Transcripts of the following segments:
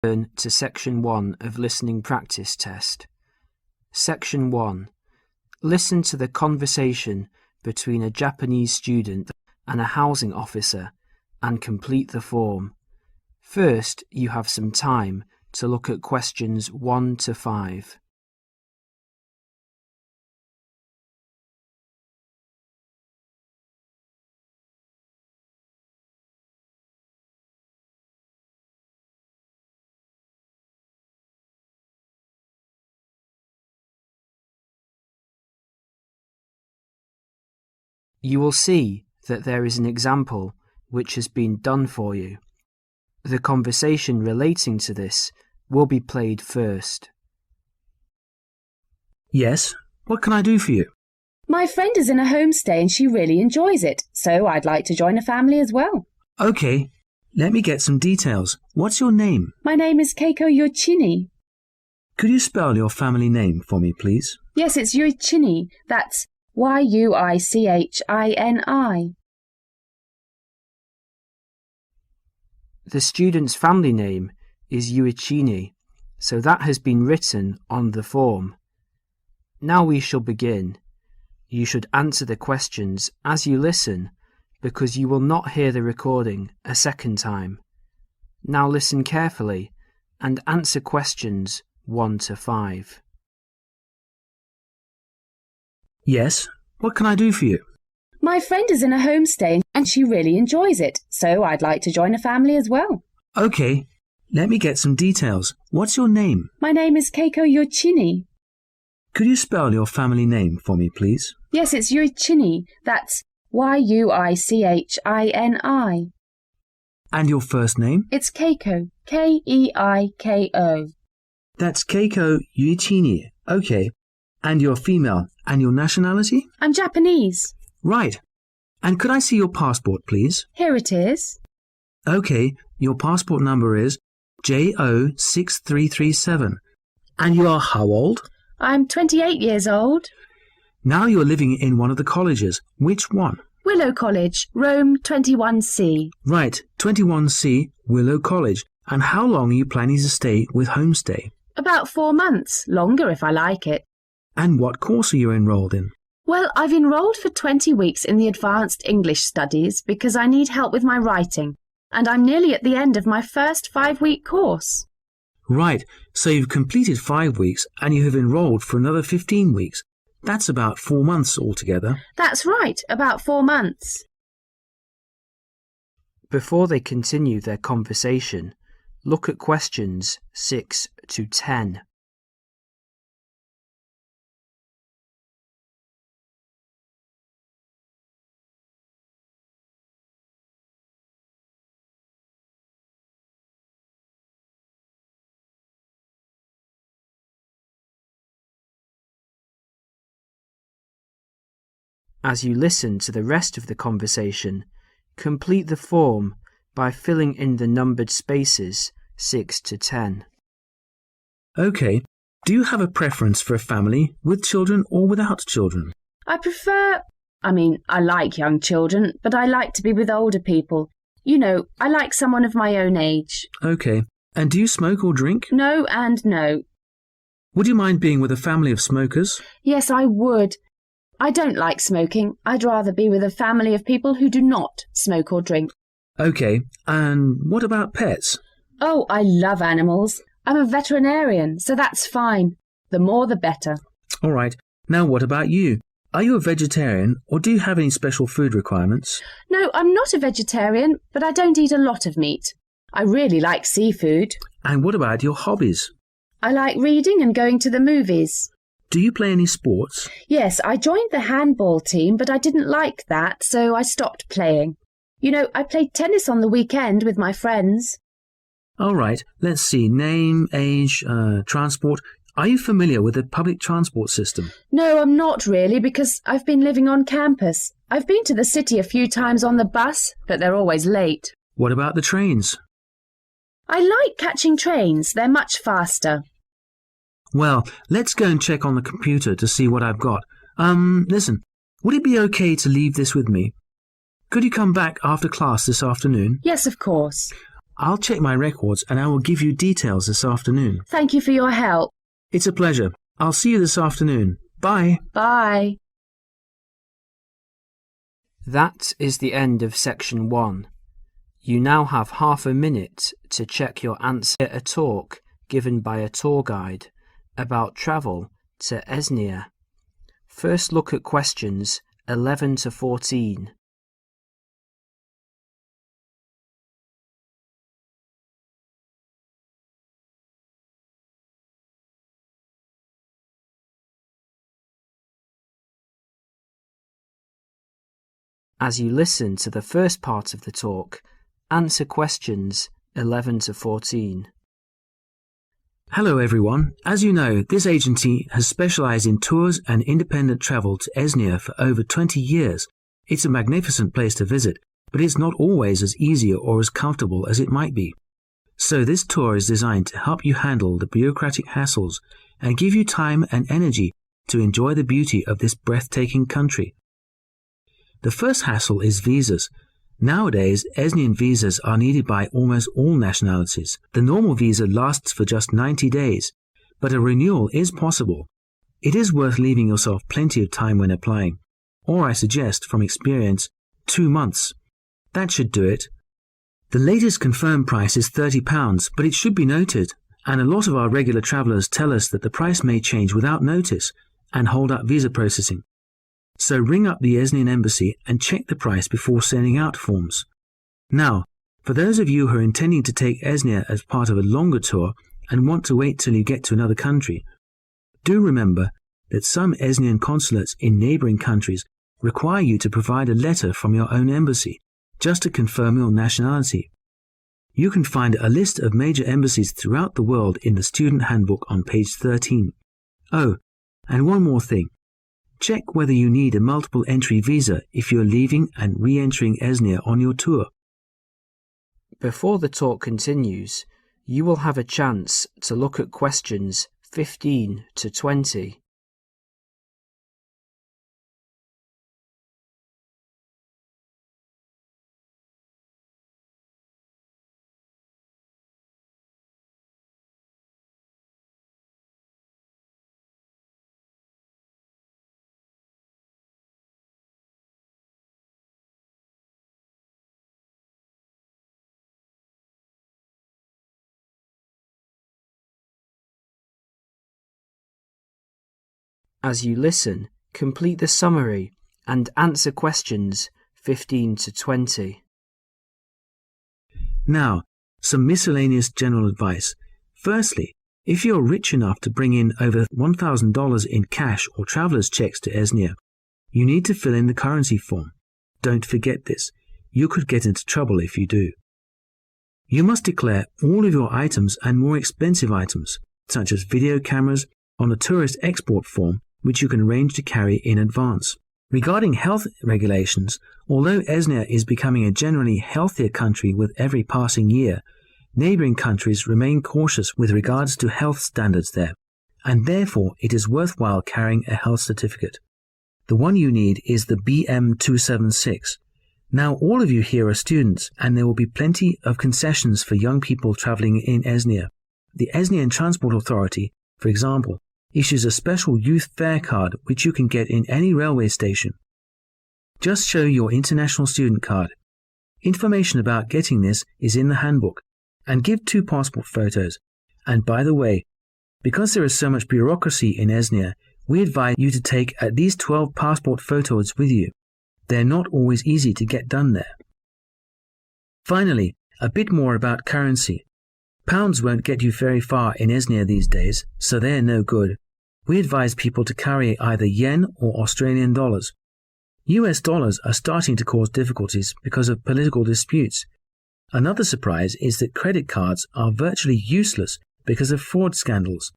Turn to Section 1 of Listening Practice Test. Section 1. Listen to the conversation between a Japanese student and a housing officer and complete the form. First, you have some time to look at questions 1 to 5. You will see that there is an example which has been done for you. The conversation relating to this will be played first. Yes, what can I do for you? My friend is in a homestay and she really enjoys it, so I'd like to join a family as well. Okay, let me get some details. What's your name? My name is Keiko Yoichini. Could you spell your family name for me, please? Yes, it's Yoichini. That's Yuichini. The student's family name is Yuichini, so that has been written on the form. Now we shall begin. You should answer the questions as you listen, because you will not hear the recording a second time. Now listen carefully and answer questions 1 to 5. Yes, what can I do for you? My friend is in a homestay and she really enjoys it, so I'd like to join a family as well. Okay, let me get some details. What's your name? My name is Keiko Yoichini. Could you spell your family name for me, please? Yes, it's Yoichini. That's Yuichini. And your first name? It's Keiko. Keiko. That's Keiko Yuichini. Okay. And you're female. And your nationality? I'm Japanese. Right. And could I see your passport, please? Here it is. Okay, your passport number is JO6337. And you are how old? I'm 28 years old. Now you're living in one of the colleges. Which one? Willow College, Rome 21C. Right, 21C, Willow College. And how long are you planning to stay with Homestay? About 4 months, longer if I like it. And what course are you enrolled in? Well, I've enrolled for 20 weeks in the Advanced English Studies because I need help with my writing, and I'm nearly at the end of my first 5-week course. Right, so you've completed 5 weeks and you have enrolled for another 15 weeks. That's about 4 months altogether. That's right, about 4 months. Before they continue their conversation, look at questions 6 to 10. As you listen to the rest of the conversation, complete the form by filling in the numbered spaces 6 to 10. Okay. Do you have a preference for a family with children or without children? I like young children, but I like to be with older people. You know, I like someone of my own age. Okay. And do you smoke or drink? No and no. Would you mind being with a family of smokers? Yes, I would. I don't like smoking. I'd rather be with a family of people who do not smoke or drink. Okay, and what about pets? Oh, I love animals. I'm a veterinarian, so that's fine. The more the better. All right. Now what about you? Are you a vegetarian or do you have any special food requirements? No, I'm not a vegetarian, but I don't eat a lot of meat. I really like seafood. And what about your hobbies? I like reading and going to the movies. Do you play any sports? Yes, I joined the handball team, but I didn't like that, so I stopped playing. You know, I played tennis on the weekend with my friends. All right, let's see. Name, age, transport. Are you familiar with the public transport system? No, I'm not really, because I've been living on campus. I've been to the city a few times on the bus, but they're always late. What about the trains? I like catching trains. They're much faster. Well, let's go and check on the computer to see what I've got. Listen, would it be okay to leave this with me? Could you come back after class this afternoon? Yes, of course. I'll check my records and I will give you details this afternoon. Thank you for your help. It's a pleasure. I'll see you this afternoon. Bye. Bye. That is the end of section 1. You now have half a minute to check your answer to a talk given by a tour guide about travel to Esnia. First look at questions 11 to 14. As you listen to the first part of the talk, answer questions 11 to 14. Hello everyone. As you know, this agency has specialized in tours and independent travel to Esnia for over 20 years. It's a magnificent place to visit, but it's not always as easy or as comfortable as it might be. So this tour is designed to help you handle the bureaucratic hassles and give you time and energy to enjoy the beauty of this breathtaking country. The first hassle is visas. Nowadays, Esnian visas are needed by almost all nationalities. The normal visa lasts for just 90 days, but a renewal is possible. It is worth leaving yourself plenty of time when applying, or I suggest, from experience, 2 months. That should do it. The latest confirmed price is £30, but it should be noted, and a lot of our regular travellers tell us that the price may change without notice and hold up visa processing. So ring up the Esnian embassy and check the price before sending out forms. Now, for those of you who are intending to take Esnia as part of a longer tour and want to wait till you get to another country, do remember that some Esnian consulates in neighbouring countries require you to provide a letter from your own embassy just to confirm your nationality. You can find a list of major embassies throughout the world in the student handbook on page 13. Oh, and one more thing. Check whether you need a multiple entry visa if you're leaving and re-entering Esnia on your tour. Before the talk continues, you will have a chance to look at questions 15 to 20. As you listen, complete the summary and answer questions 15 to 20. Now, some miscellaneous general advice. Firstly, if you're rich enough to bring in over $1,000 in cash or traveller's checks to Esnia, you need to fill in the currency form. Don't forget this. You could get into trouble if you do. You must declare all of your items and more expensive items, such as video cameras, on a tourist export form, which you can arrange to carry in advance. Regarding health regulations, although Esnia is becoming a generally healthier country with every passing year, neighbouring countries remain cautious with regards to health standards there, and therefore it is worthwhile carrying a health certificate. The one you need is the BM276. Now all of you here are students, and there will be plenty of concessions for young people travelling in Esnia. The Esnian Transport Authority, for example, issues a special youth fare card which you can get in any railway station. Just show your international student card. Information about getting this is in the handbook, and give 2 passport photos. And by the way, because there is so much bureaucracy in Esnia, we advise you to take at least 12 passport photos with you. They're not always easy to get done there. Finally, a bit more about currency. Pounds won't get you very far in Esnia these days, so they're no good. We advise people to carry either yen or Australian dollars. US dollars are starting to cause difficulties because of political disputes. Another surprise is that credit cards are virtually useless because of fraud scandals.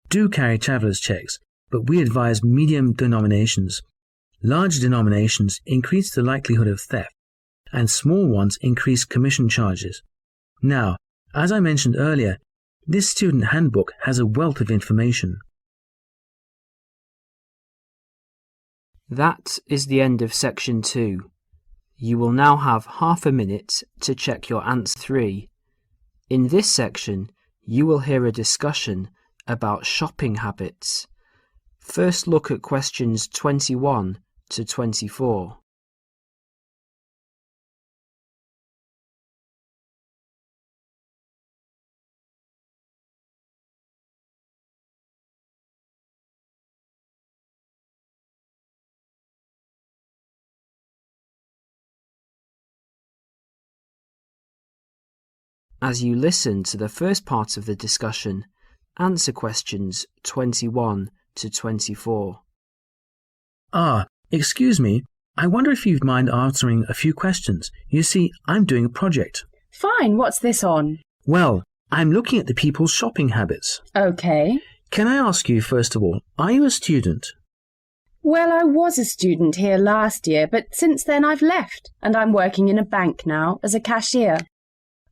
Do carry traveller's checks, but we advise medium denominations. Large denominations increase the likelihood of theft, and small ones increase commission charges. Now, as I mentioned earlier, this student handbook has a wealth of information. That is the end of section 2. You will now have half a minute to check your answer 3 In this section, you will hear a discussion about shopping habits. First look at questions 21 to 24. As you listen to the first part of the discussion, answer questions 21 to 24. Excuse me. I wonder if you'd mind answering a few questions. You see, I'm doing a project. Fine, what's this on? Well, I'm looking at the people's shopping habits. Okay. Can I ask you, first of all, are you a student? Well, I was a student here last year, but since then I've left, and I'm working in a bank now as a cashier.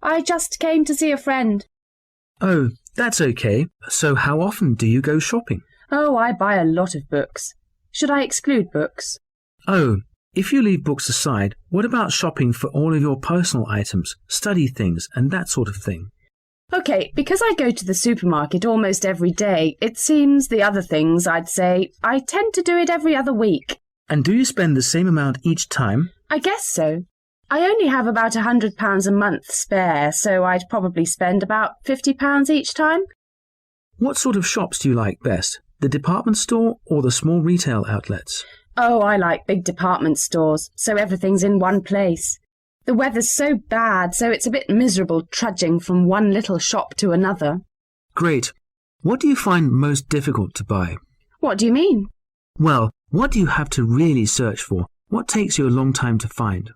I just came to see a friend. Oh, that's okay. So how often do you go shopping? Oh, I buy a lot of books. Should I exclude books? Oh, if you leave books aside, what about shopping for all of your personal items, study things, and that sort of thing? Okay, because I go to the supermarket almost every day, it seems the other things, I'd say, I tend to do it every other week. And do you spend the same amount each time? I guess so. I only have about £100 a month spare, so I'd probably spend about £50 each time. What sort of shops do you like best? The department store or the small retail outlets? Oh, I like big department stores, so everything's in one place. The weather's so bad, so it's a bit miserable trudging from one little shop to another. Great. What do you find most difficult to buy? What do you mean? Well, what do you have to really search for? What takes you a long time to find?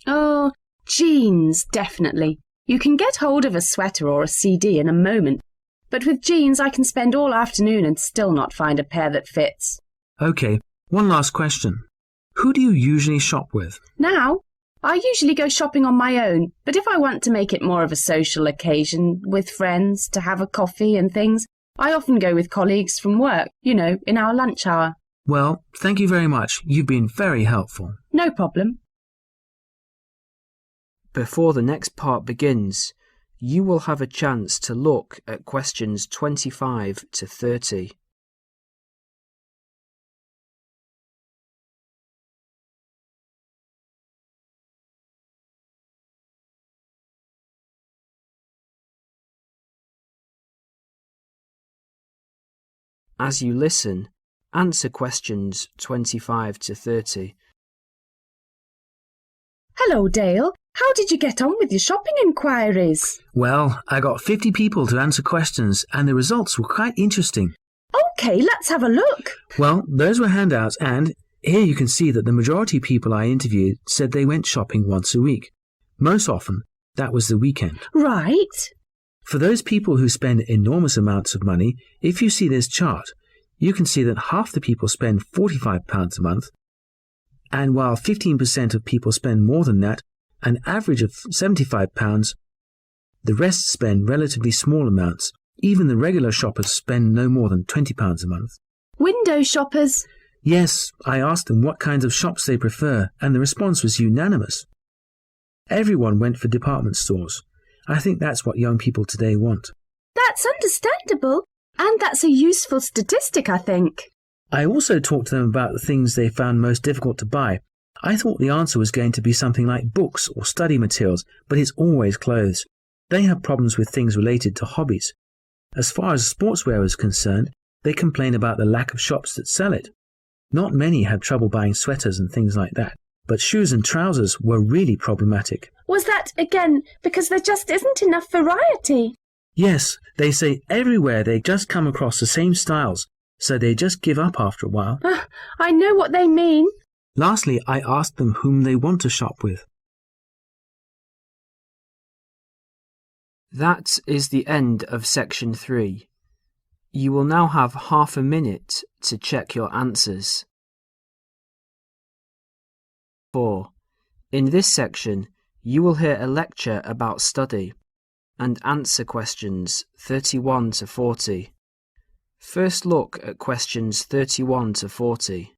Oh, jeans, definitely. You can get hold of a sweater or a CD in a moment, but with jeans I can spend all afternoon and still not find a pair that fits. Okay, one last question. Who do you usually shop with? Now, I usually go shopping on my own, but if I want to make it more of a social occasion with friends to have a coffee and things, I often go with colleagues from work, in our lunch hour. Well, thank you very much. You've been very helpful. No problem. Before the next part begins, you will have a chance to look at questions 25 to 30. As you listen, answer questions 25 to 30. Hello, Dale. How did you get on with your shopping inquiries? Well, I got 50 people to answer questions and the results were quite interesting. OK, let's have a look. Well, those were handouts and here you can see that the majority of people I interviewed said they went shopping once a week. Most often, that was the weekend. Right. For those people who spend enormous amounts of money, if you see this chart, you can see that half the people spend £45 a month, and while 15% of people spend more than that, an average of £75, the rest spend relatively small amounts. Even the regular shoppers spend no more than £20 a month. Window shoppers? Yes, I asked them what kinds of shops they prefer, and the response was unanimous. Everyone went for department stores. I think that's what young people today want. That's understandable, and that's a useful statistic, I think. I also talked to them about the things they found most difficult to buy. I thought the answer was going to be something like books or study materials, but it's always clothes. They have problems with things related to hobbies. As far as sportswear is concerned, they complain about the lack of shops that sell it. Not many had trouble buying sweaters and things like that, but shoes and trousers were really problematic. Was that, again, because there just isn't enough variety? Yes, they say everywhere they just come across the same styles, so they just give up after a while. I know what they mean. Lastly, I asked them whom they want to shop with. That is the end of section 3. You will now have half a minute to check your answers. 4. In this section, you will hear a lecture about study and answer questions 31 to 40. First look at questions 31 to 40.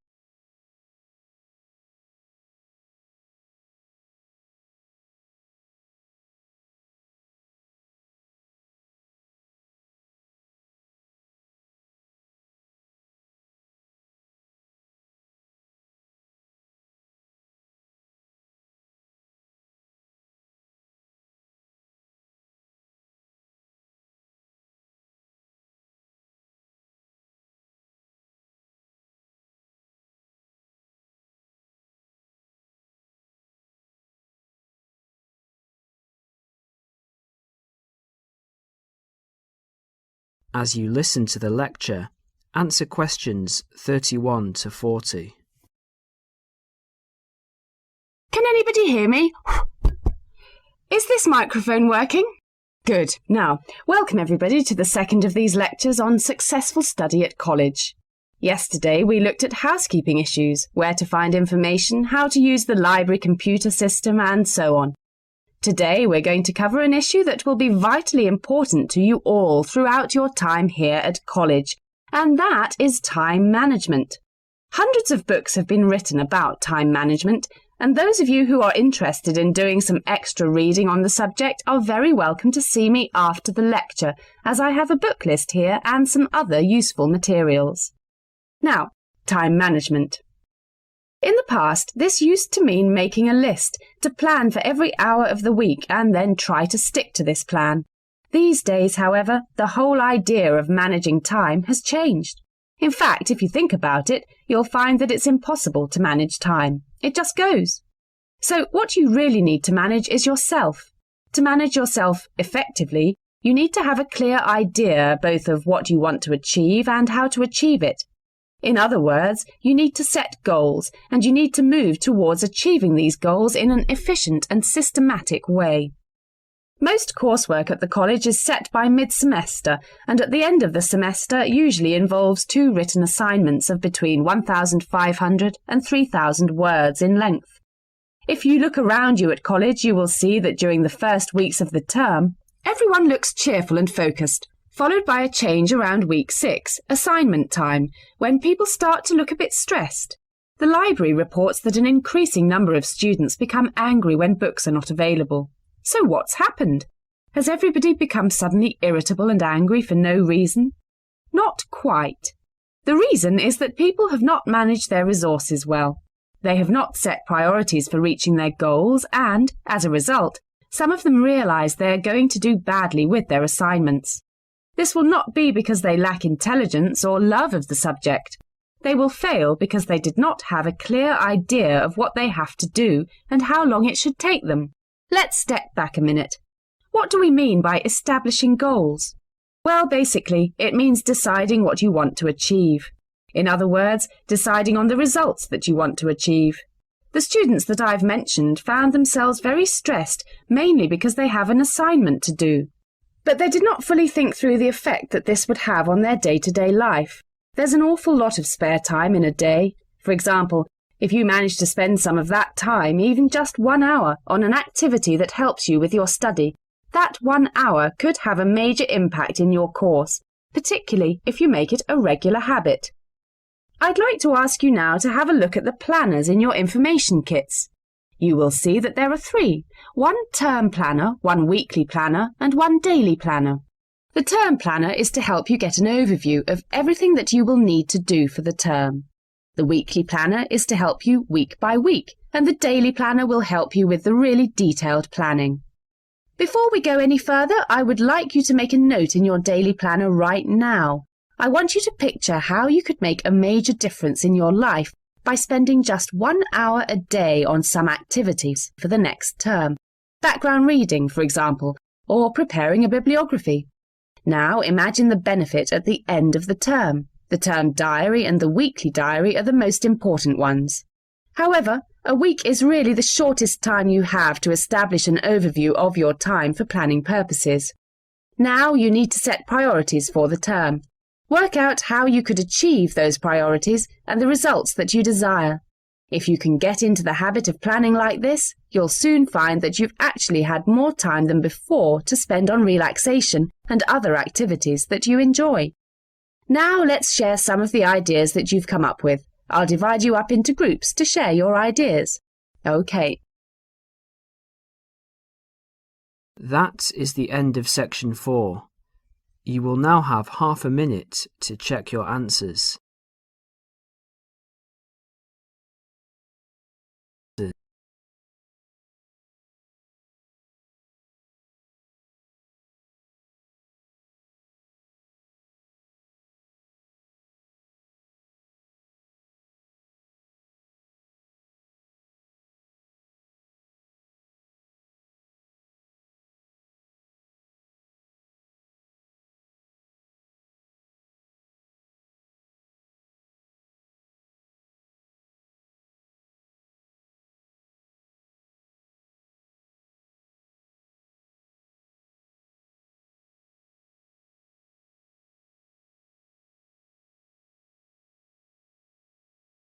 As you listen to the lecture, answer questions 31 to 40. Can anybody hear me? Is this microphone working? Good. Now, welcome everybody to the second of these lectures on successful study at college. Yesterday we looked at housekeeping issues, where to find information, how to use the library computer system, and so on. Today we're going to cover an issue that will be vitally important to you all throughout your time here at college, and that is time management. Hundreds of books have been written about time management, and those of you who are interested in doing some extra reading on the subject are very welcome to see me after the lecture, as I have a book list here and some other useful materials. Now, time management. In the past, this used to mean making a list to plan for every hour of the week and then try to stick to this plan. These days, however, the whole idea of managing time has changed. In fact, if you think about it, you'll find that it's impossible to manage time. It just goes. So what you really need to manage is yourself. To manage yourself effectively, you need to have a clear idea both of what you want to achieve and how to achieve it. In other words, you need to set goals, and you need to move towards achieving these goals in an efficient and systematic way. Most coursework at the college is set by mid-semester, and at the end of the semester usually involves 2 written assignments of between 1,500 and 3,000 words in length. If you look around you at college, you will see that during the first weeks of the term, everyone looks cheerful and focused, followed by a change around week 6, assignment time, when people start to look a bit stressed. The library reports that an increasing number of students become angry when books are not available. So what's happened? Has everybody become suddenly irritable and angry for no reason? Not quite. The reason is that people have not managed their resources well. They have not set priorities for reaching their goals and, as a result, some of them realise they are going to do badly with their assignments. This will not be because they lack intelligence or love of the subject. They will fail because they did not have a clear idea of what they have to do and how long it should take them. Let's step back a minute. What do we mean by establishing goals? Well, basically, it means deciding what you want to achieve. In other words, deciding on the results that you want to achieve. The students that I've mentioned found themselves very stressed, mainly because they have an assignment to do. But they did not fully think through the effect that this would have on their day-to-day life. There's an awful lot of spare time in a day. For example, if you manage to spend some of that time, even just 1 hour, on an activity that helps you with your study, that 1 hour could have a major impact in your course, particularly if you make it a regular habit. I'd like to ask you now to have a look at the planners in your information kits. You will see that there are 3, 1 term planner, 1 weekly planner, and 1 daily planner. The term planner is to help you get an overview of everything that you will need to do for the term. The weekly planner is to help you week by week, and the daily planner will help you with the really detailed planning. Before we go any further, I would like you to make a note in your daily planner right now. I want you to picture how you could make a major difference in your life by spending just 1 hour a day on some activities for the next term. Background reading, for example, or preparing a bibliography. Now imagine the benefit at the end of the term. The term diary and the weekly diary are the most important ones. However, a week is really the shortest time you have to establish an overview of your time for planning purposes. Now you need to set priorities for the term. Work out how you could achieve those priorities and the results that you desire. If you can get into the habit of planning like this, you'll soon find that you've actually had more time than before to spend on relaxation and other activities that you enjoy. Now let's share some of the ideas that you've come up with. I'll divide you up into groups to share your ideas. OK. That is the end of section 4. You will now have half a minute to check your answers.